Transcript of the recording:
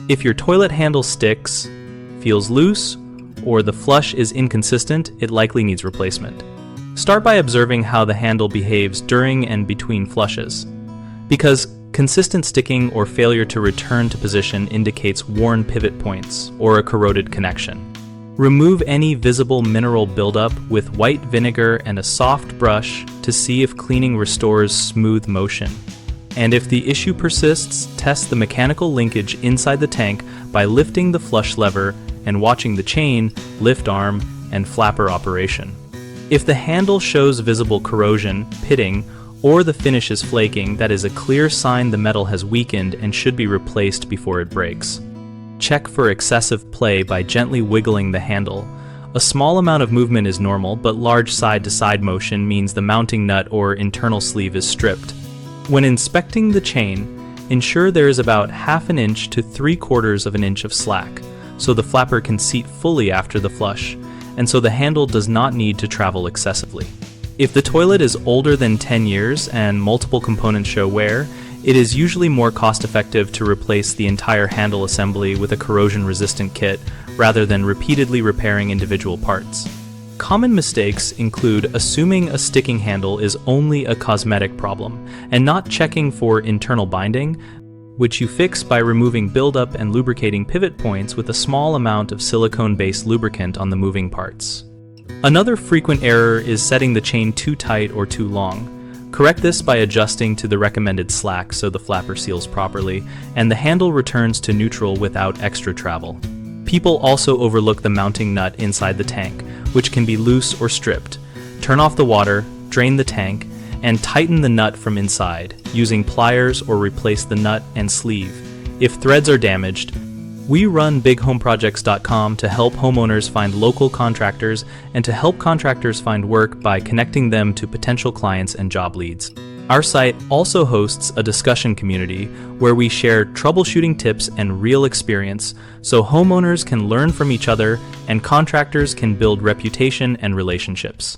If your toilet handle sticks, feels loose, or the flush is inconsistent, it likely needs replacement. Start by observing how the handle behaves during and between flushes, because consistent sticking or failure to return to position indicates worn pivot points or a corroded connection. Remove any visible mineral buildup with white vinegar and a soft brush to see if cleaning restores smooth motion. And if the issue persists, test the mechanical linkage inside the tank by lifting the flush lever and watching the chain, lift arm, and flapper operation. If the handle shows visible corrosion, pitting, or the finish is flaking, that is a clear sign the metal has weakened and should be replaced before it breaks. Check for excessive play by gently wiggling the handle. A small amount of movement is normal, but large side-to-side motion means the mounting nut or internal sleeve is stripped. When inspecting the chain, ensure there is about 1/2 inch to 3/4 inch of slack, so the flapper can seat fully after the flush, and so the handle does not need to travel excessively. If the toilet is older than 10 years and multiple components show wear, it is usually more cost-effective to replace the entire handle assembly with a corrosion-resistant kit rather than repeatedly repairing individual parts. Common mistakes include assuming a sticking handle is only a cosmetic problem and not checking for internal binding, which you fix by removing buildup and lubricating pivot points with a small amount of silicone-based lubricant on the moving parts. Another frequent error is setting the chain too tight or too long. Correct this by adjusting to the recommended slack so the flapper seals properly, and the handle returns to neutral without extra travel. People also overlook the mounting nut inside the tank, which can be loose or stripped. Turn off the water, drain the tank, and tighten the nut from inside, using pliers or replace the nut and sleeve. If threads are damaged, we run bighomeprojects.com to help homeowners find local contractors and to help contractors find work by connecting them to potential clients and job leads. Our site also hosts a discussion community where we share troubleshooting tips and real experience so homeowners can learn from each other and contractors can build reputation and relationships.